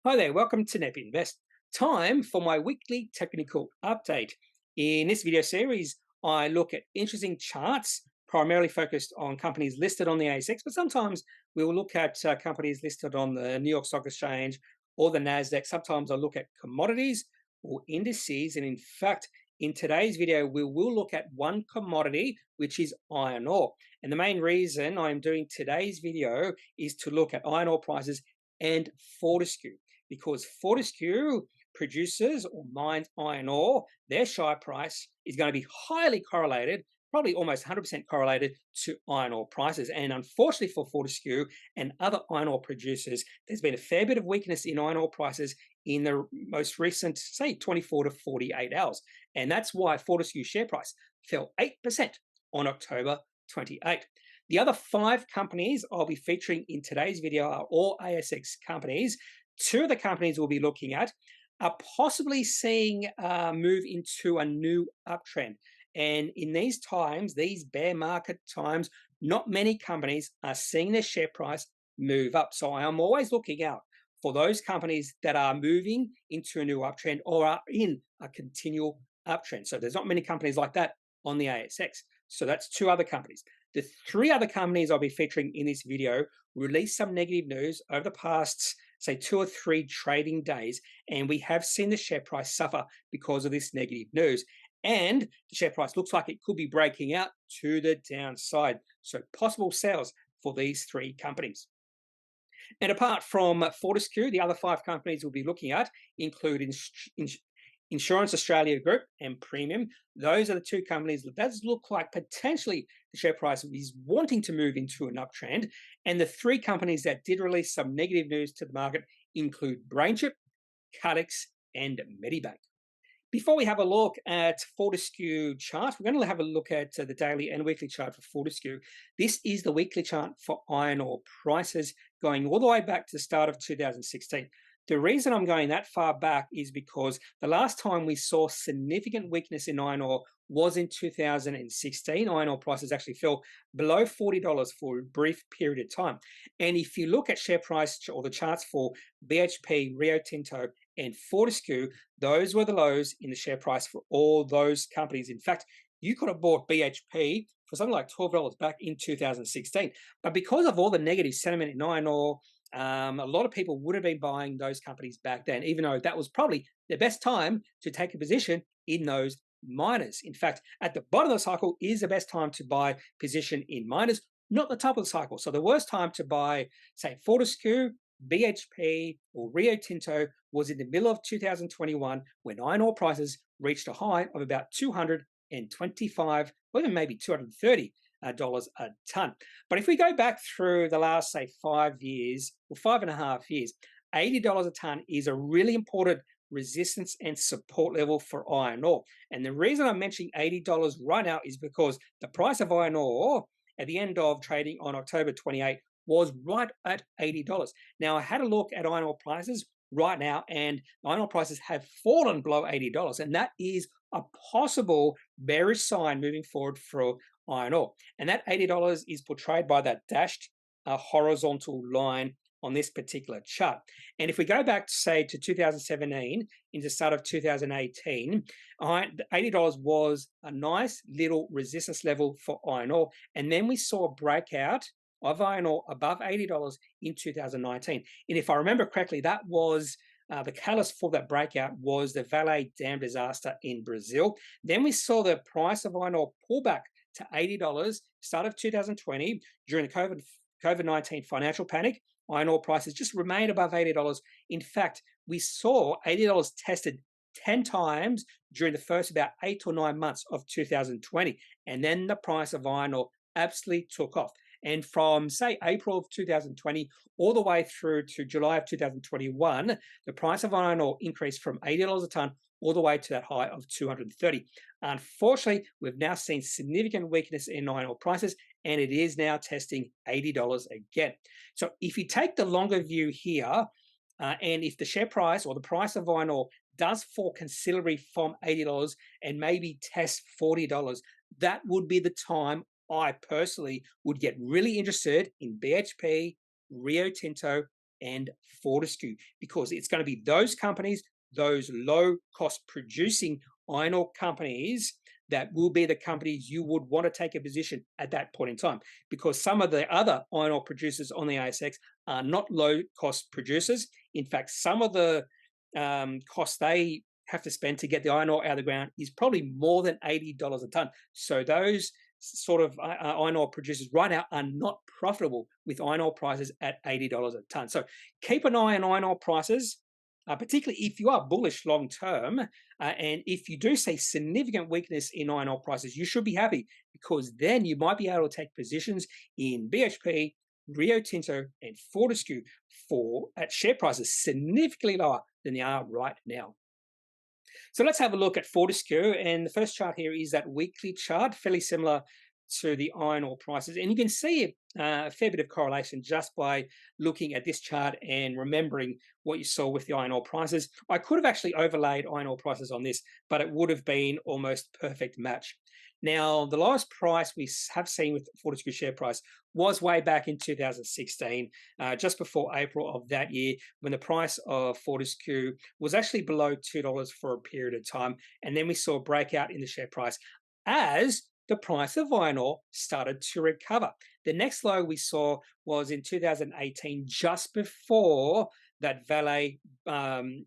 Hi there, welcome to Kneppy Invest. Time for my weekly technical update. In this video series, I look at interesting charts, primarily focused on companies listed on the ASX, but sometimes we will look at companies listed on the New York Stock Exchange or the NASDAQ. Sometimes I look at commodities or indices, and in fact, in today's video, we will look at one commodity, which is iron ore. And the main reason I'm doing today's video is to look at iron ore prices and Fortescue, because Fortescue produces or mines iron ore. Their share price is going to be highly correlated, probably almost 100% correlated to iron ore prices. And unfortunately for Fortescue and other iron ore producers, there's been a fair bit of weakness in iron ore prices in the most recent, say, 24 to 48 hours. And that's why Fortescue share price fell 8% on October 28. The other 5 companies I'll be featuring in today's video are all ASX companies. 2 of the companies we'll be looking at are possibly seeing a move into a new uptrend. And in these times, these bear market times, not many companies are seeing their share price move up. So I am always looking out for those companies that are moving into a new uptrend or are in a continual uptrend. So there's not many companies like that on the ASX. So that's 2 other companies. The 3 other companies I'll be featuring in this video released some negative news over the past, say, 2 or 3 trading days, and we have seen the share price suffer because of this negative news. And the share price looks like it could be breaking out to the downside. So possible sales for these 3 companies. And apart from Fortescue, the other 5 companies we'll be looking at include Insurance Australia Group and Praemium. Those are the 2 companies that does look like potentially the share price is wanting to move into an uptrend. And the 3 companies that did release some negative news to the market include Brainchip, Calyx, and Medibank. Before we have a look at Fortescue chart, we're going to have a look at the daily and weekly chart for Fortescue. This is the weekly chart for iron ore prices going all the way back to the start of 2016. The reason I'm going that far back is because the last time we saw significant weakness in iron ore was in 2016. Iron ore prices actually fell below $40 for a brief period of time. And if you look at share price or the charts for BHP, Rio Tinto, and Fortescue, those were the lows in the share price for all those companies. In fact, you could have bought BHP for something like $12 back in 2016. But because of all the negative sentiment in iron ore, a lot of people would have been buying those companies back then, even though that was probably the best time to take a position in those miners. In fact, at the bottom of the cycle is the best time to buy position in miners, not the top of the cycle. So the worst time to buy, say, Fortescue, BHP, or Rio Tinto was in the middle of 2021 when iron ore prices reached a high of about $225 or even maybe $230 a ton. But if we go back through the last, say, 5 years or 5.5 years, $80 a ton is a really important resistance and support level for iron ore. And the reason I'm mentioning $80 right now is because the price of iron ore at the end of trading on October 28 was right at $80. Now, I had a look at iron ore prices right now, and iron ore prices have fallen below $80, and that is a possible bearish sign moving forward for iron ore. And that $80 is portrayed by that dashed horizontal line on this particular chart. And if we go back, say, to 2017 into the start of 2018, $80 was a nice little resistance level for iron ore. And then we saw a breakout of iron ore above $80 in 2019. And if I remember correctly, that was the catalyst for that breakout was the Vale dam disaster in Brazil. Then we saw the price of iron ore pull back to $80 start of 2020 during the COVID-19 financial panic. Iron ore prices just remained above $80. In fact, we saw $80 tested 10 times during the first about 8 or 9 months of 2020. And then the price of iron ore absolutely took off. And from, say, April of 2020 all the way through to July of 2021, the price of iron ore increased from $80 a ton all the way to that high of $230. Unfortunately, we've now seen significant weakness in iron ore prices, and it is now testing $80 again. So if you take the longer view here, and if the share price or the price of iron ore does fall considerably from $80 and maybe test $40, that would be the time I personally would get really interested in BHP, Rio Tinto, and Fortescue, because it's going to be those companies, those low-cost producing iron ore companies, that will be the companies you would want to take a position at that point in time, because some of the other iron ore producers on the ASX are not low-cost producers. In fact, some of the costs they have to spend to get the iron ore out of the ground is probably more than $80 a ton. So those sort of iron ore producers right now are not profitable with iron ore prices at $80 a ton. So keep an eye on iron ore prices, particularly if you are bullish long term, and if you do see significant weakness in iron ore prices, you should be happy, because then you might be able to take positions in BHP, Rio Tinto, and Fortescue at share prices significantly lower than they are right now. So let's have a look at Fortescue, and the first chart here is that weekly chart, fairly similar to the iron ore prices, and you can see a fair bit of correlation just by looking at this chart and remembering what you saw with the iron ore prices. I could have actually overlaid iron ore prices on this, but it would have been almost perfect match. Now, the lowest price we have seen with Fortescue share price was way back in 2016, just before April of that year, when the price of Fortescue was actually below $2 for a period of time. And then we saw a breakout in the share price as the price of iron ore started to recover. The next low we saw was in 2018, just before that Vale dam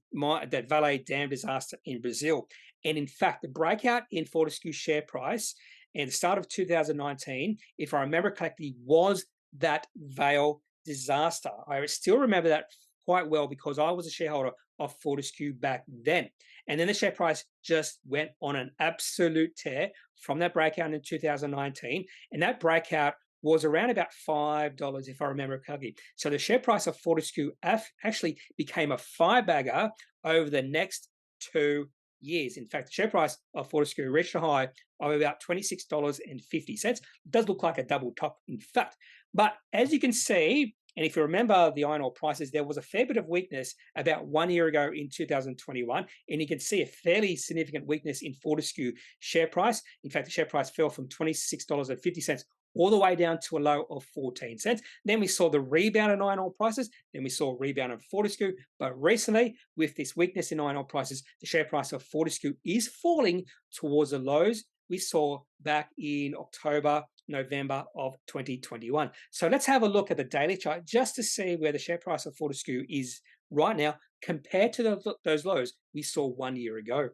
disaster in Brazil. And in fact, the breakout in Fortescue share price at the start of 2019, if I remember correctly, was that Vale disaster. I still remember that quite well because I was a shareholder of Fortescue back then. And then the share price just went on an absolute tear from that breakout in 2019. And that breakout was around about $5, if I remember correctly. So the share price of Fortescue actually became a five-bagger over the next 2 years. In fact, the share price of Fortescue reached a high of about $26.50. It does look like a double top, in fact. But as you can see, and if you remember the iron ore prices, there was a fair bit of weakness about 1 year ago in 2021, and you can see a fairly significant weakness in Fortescue share price. In fact, the share price fell from $26.50 all the way down to a low of 14 cents. Then we saw the rebound in iron ore prices. Then we saw a rebound in Fortescue. But recently, with this weakness in iron ore prices, the share price of Fortescue is falling towards the lows we saw back in October, November of 2021. So let's have a look at the daily chart just to see where the share price of Fortescue is right now compared to those lows we saw 1 year ago.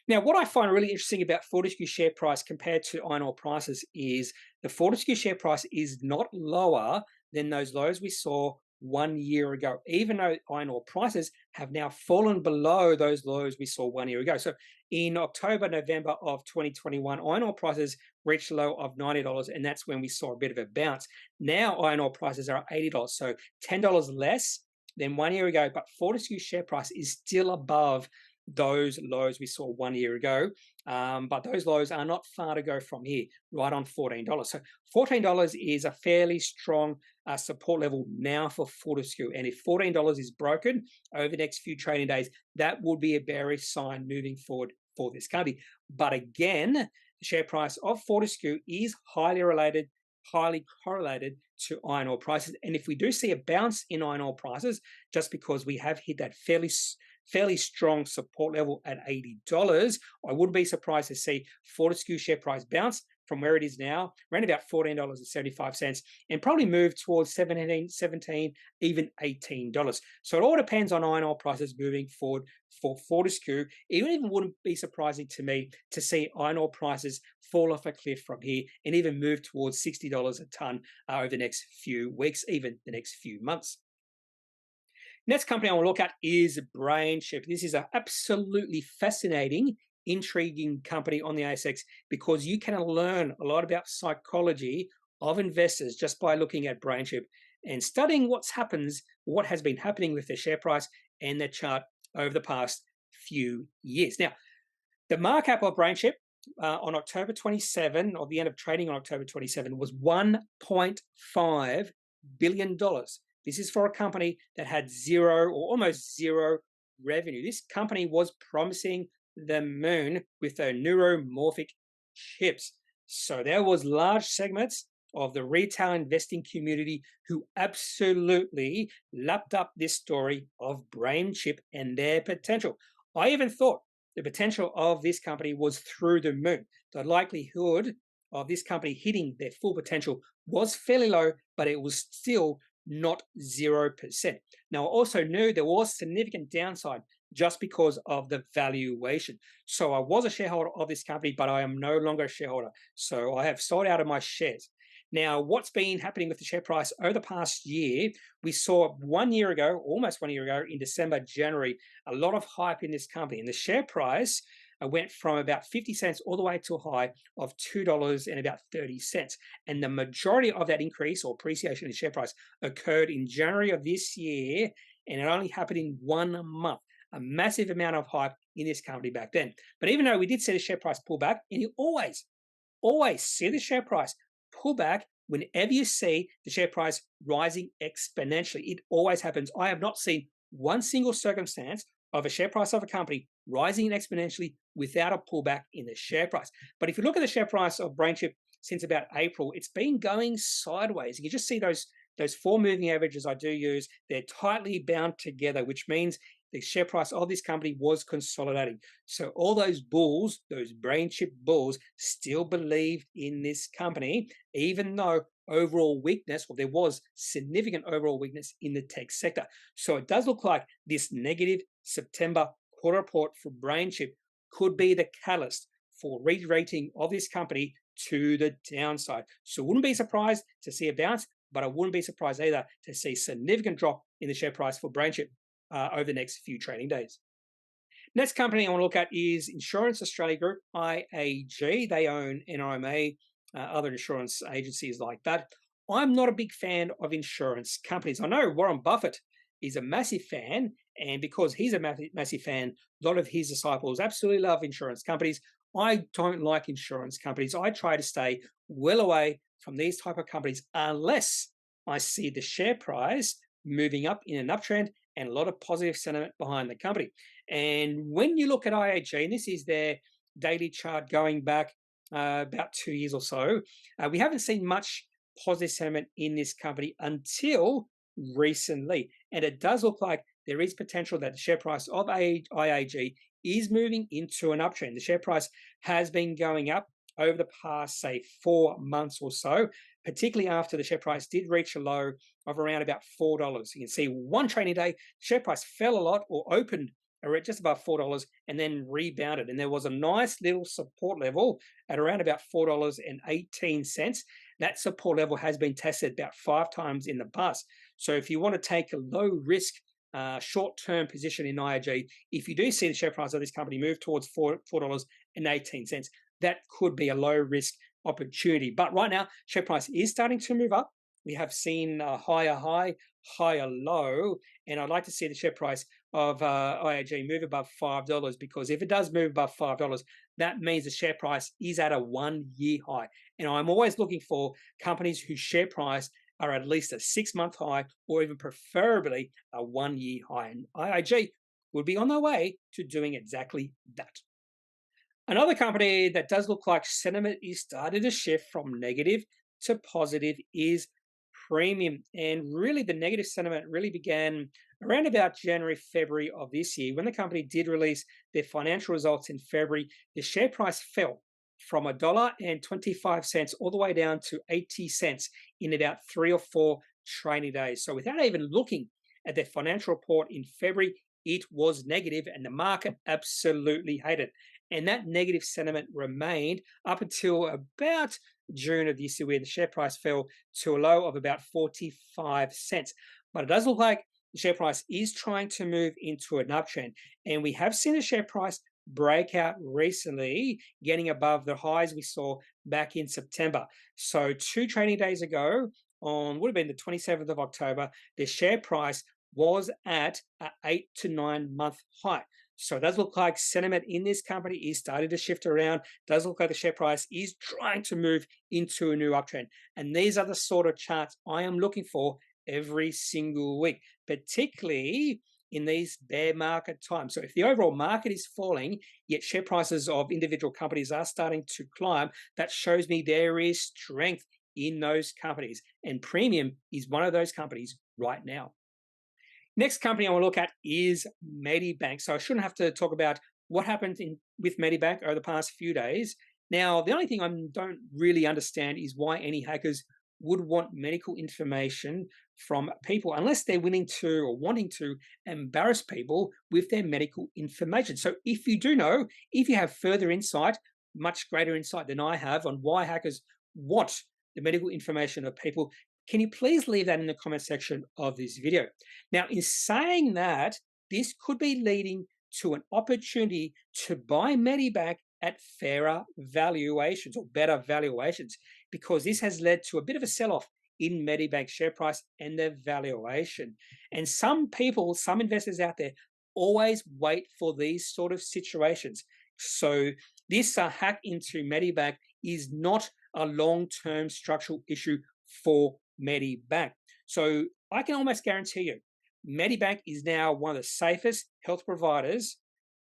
Now, what I find really interesting about Fortescue share price compared to iron ore prices is the Fortescue share price is not lower than those lows we saw 1 year ago, even though iron ore prices have now fallen below those lows we saw 1 year ago. So in October, November of 2021, iron ore prices reached a low of $90, and that's when we saw a bit of a bounce. Now iron ore prices are $80, so $10 less than 1 year ago, but Fortescue share price is still above those lows we saw 1 year ago, but those lows are not far to go from here, right on $14. So $14 is a fairly strong support level now for Fortescue, and if $14 is broken over the next few trading days, that would be a bearish sign moving forward for this company. But again, the share price of Fortescue is highly correlated to iron ore prices, and if we do see a bounce in iron ore prices, just because we have hit that fairly strong support level at $80, I wouldn't be surprised to see Fortescue share price bounce from where it is now, around about $14.75, and probably move towards $17, even $18. So it all depends on iron ore prices moving forward for Fortescue. It even wouldn't be surprising to me to see iron ore prices fall off a cliff from here and even move towards $60 a ton over the next few weeks, even the next few months. Next company I want to look at is Brainchip. This is an absolutely fascinating, intriguing company on the ASX because you can learn a lot about psychology of investors just by looking at Brainchip and studying what has been happening with their share price and their chart over the past few years. Now, the market cap of Brainchip on October 27, or the end of trading on October 27, was $1.5 billion. This is for a company that had zero or almost zero revenue. This company was promising the moon with their neuromorphic chips. So there was large segments of the retail investing community who absolutely lapped up this story of Brainchip and their potential. I even thought the potential of this company was through the moon. The likelihood of this company hitting their full potential was fairly low, but it was still not 0%. Now, I also knew there was significant downside just because of the valuation. So I was a shareholder of this company, but I am no longer a shareholder. So I have sold out of my shares. Now, what's been happening with the share price over the past year? We saw 1 year ago, almost 1 year ago, in December, January, a lot of hype in this company. And the share price went from about 50 cents all the way to a high of $2.30. And the majority of that increase or appreciation in share price occurred in January of this year, and it only happened in 1 month. A massive amount of hype in this company back then. But even though we did see the share price pull back, and you always see the share price pull back whenever you see the share price rising exponentially. It always happens. I have not seen one single circumstance of a share price of a company rising exponentially without a pullback in the share price. But if you look at the share price of Brainchip since about April, it's been going sideways. You can just see those 4 moving averages I do use. They're tightly bound together, which means the share price of this company was consolidating. So all those bulls, those Brainchip bulls, still believed in this company, even though overall weakness, or there was significant overall weakness in the tech sector. So it does look like this negative September quarter report for Brainchip could be the catalyst for re-rating of this company to the downside. So wouldn't be surprised to see a bounce, but I wouldn't be surprised either to see a significant drop in the share price for Brainchip over the next few trading days. Next company I want to look at is Insurance Australia Group, IAG. They own NRMA, other insurance agencies like that. I'm not a big fan of insurance companies. I know Warren Buffett is a massive fan, and because he's a massive fan, a lot of his disciples absolutely love insurance companies. I don't like insurance companies. I try to stay well away from these type of companies unless I see the share price moving up in an uptrend and a lot of positive sentiment behind the company. And when you look at IAG, and this is their daily chart going back about 2 years or so, we haven't seen much positive sentiment in this company until recently. And it does look like there is potential that the share price of IAG is moving into an uptrend. The share price has been going up over the past, say, 4 months or so, particularly after the share price did reach a low of around about $4. You can see one trading day, share price fell a lot or opened at just above $4 and then rebounded. And there was a nice little support level at around about $4.18. That support level has been tested about 5 times in the past. So if you want to take a low risk, short-term position in IAG, if you do see the share price of this company move towards $4.18, that could be a low-risk opportunity. But right now, share price is starting to move up. We have seen a higher high, higher low, and I'd like to see the share price of IAG move above $5, because if it does move above $5, that means the share price is at a 1-year high. And I'm always looking for companies whose share price are at least a 6-month high, or even preferably a 1-year high. And IAG would be on their way to doing exactly that. Another company that does look like sentiment is starting to shift from negative to positive is Praemium. And really the negative sentiment really began around about January, February of this year. When the company did release their financial results in February, the share price fell from $1.25 all the way down to 80 cents in about 3 or 4 trading days. So without even looking at their financial report in February, it was negative and the market absolutely hated it. And that negative sentiment remained up until about June of this year, where the share price fell to a low of about 45 cents. But it does look like the share price is trying to move into an uptrend. And we have seen the share price break out recently, getting above the highs we saw back in September. So 2 trading days ago, on would have been the 27th of October, the share price was at an 8 to 9 month high. So it does look like sentiment in this company is starting to shift around. It does look like the share price is trying to move into a new uptrend. And these are the sort of charts I am looking for every single week, particularly in these bear market times. So if the overall market is falling, yet share prices of individual companies are starting to climb, that shows me there is strength in those companies. And Praemium is one of those companies right now. Next company I want to look at is Medibank. So I shouldn't have to talk about what happened with Medibank over the past few days. Now, the only thing I don't really understand is why any hackers would want medical information from people unless they're willing to or wanting to embarrass people with their medical information. So if you do know, if you have further insight, much greater insight than I have on why hackers want the medical information of people, can you please leave that in the comment section of this video? Now, in saying that, this could be leading to an opportunity to buy Medibank at fairer valuations or better valuations, because this has led to a bit of a sell-off in Medibank's share price and their valuation. And some people, some investors out there, always wait for these sort of situations. So this hack into Medibank is not a long-term structural issue for Medibank. So I can almost guarantee you, Medibank is now one of the safest health providers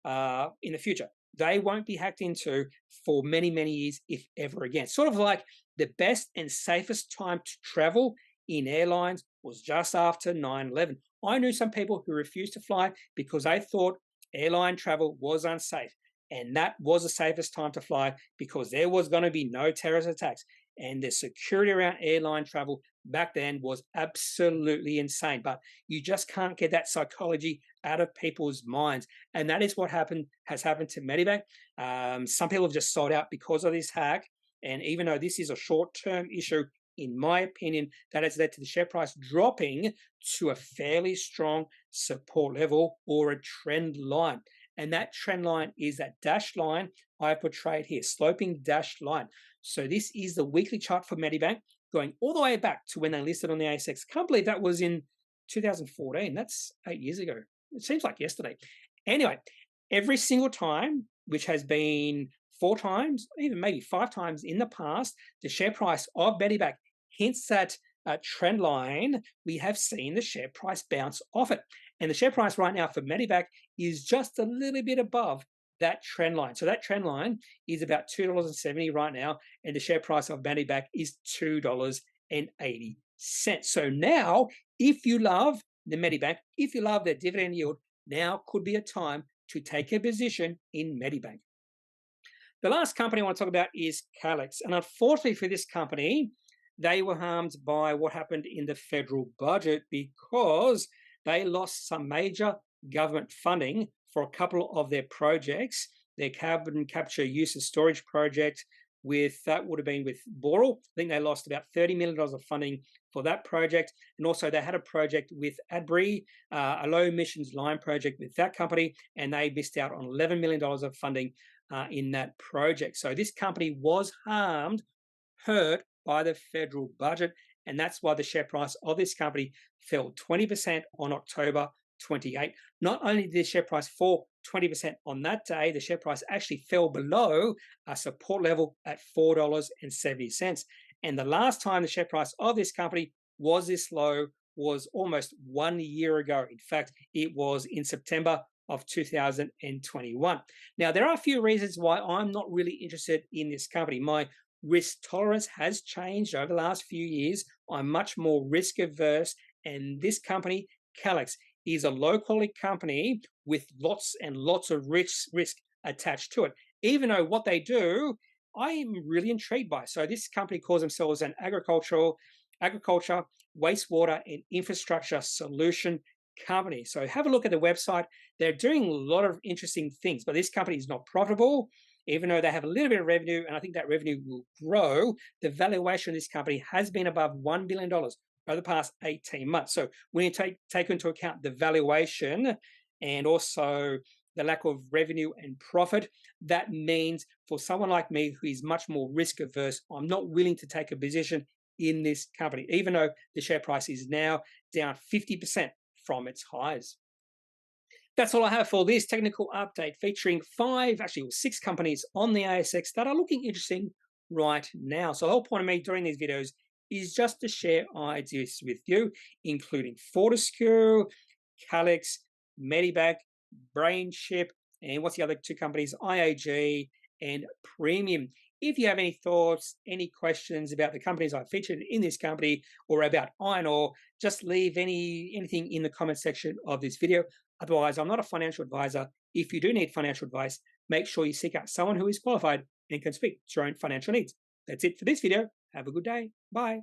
in the future. They won't be hacked into for many, many years, if ever again. Sort of like the best and safest time to travel in airlines was just after 9/11. I knew some people who refused to fly because they thought airline travel was unsafe. And that was the safest time to fly because there was going to be no terrorist attacks. And the security around airline travel back then was absolutely insane. But you just can't get that psychology out of people's minds. And that is what has happened to Medibank. Some people have just sold out because of this hack. And even though this is a short-term issue, in my opinion, that has led to the share price dropping to a fairly strong support level or a trend line. And that trend line is that dashed line I portrayed here, sloping dashed line. So this is the weekly chart for Medibank going all the way back to when they listed on the ASX. Can't believe that was in 2014. That's 8 years ago. It seems like yesterday. Anyway, every single time, which has been 4 times, even maybe 5 times in the past, the share price of Medibank hits that trend line, we have seen the share price bounce off it. And the share price right now for Medibank is just a little bit above that trend line. So that trend line is about $2.70 right now, and the share price of Medibank is $2.80. So now, if you love the Medibank, if you love their dividend yield, now could be a time to take a position in Medibank. The last company I want to talk about is Calyx. And unfortunately for this company, they were harmed by what happened in the federal budget because they lost some major government funding for a couple of their projects. Their carbon capture use and storage project that would have been with Boral. I think they lost about $30 million of funding for that project. And also they had a project with Adbury, a low emissions line project with that company, and they missed out on $11 million of funding in that project. So this company was hurt by the federal budget, and that's why the share price of this company fell 20% on October 28. Not only did the share price fall 20% on that day, the share price actually fell below a support level at $4.70. And the last time the share price of this company was this low was almost 1 year ago. In fact, it was in September of 2021. Now, there are a few reasons why I'm not really interested in this company. My risk tolerance has changed over the last few years. I'm much more risk averse, and this company, Calyx, is a low-quality company with lots and lots of risk attached to it. Even though what they do, I am really intrigued by. So this company calls themselves an agriculture, wastewater, and infrastructure solution company. So have a look at the website. They're doing a lot of interesting things, but this company is not profitable. Even though they have a little bit of revenue, and I think that revenue will grow, the valuation of this company has been above $1 billion over the past 18 months. So when you take into account the valuation and also the lack of revenue and profit, that means for someone like me who is much more risk averse, I'm not willing to take a position in this company, even though the share price is now down 50% from its highs. That's all I have for this technical update featuring 6 companies on the ASX that are looking interesting right now. So the whole point of me doing these videos is just to share ideas with you, including Fortescue, Calyx, Medibank, Brainchip, and what's the other 2 companies? IAG and Premium. If you have any thoughts, any questions about the companies I've featured in this company or about iron ore, just leave anything in the comment section of this video. Otherwise, I'm not a financial advisor. If you do need financial advice, make sure you seek out someone who is qualified and can speak to your own financial needs. That's it for this video. Have a good day. Bye.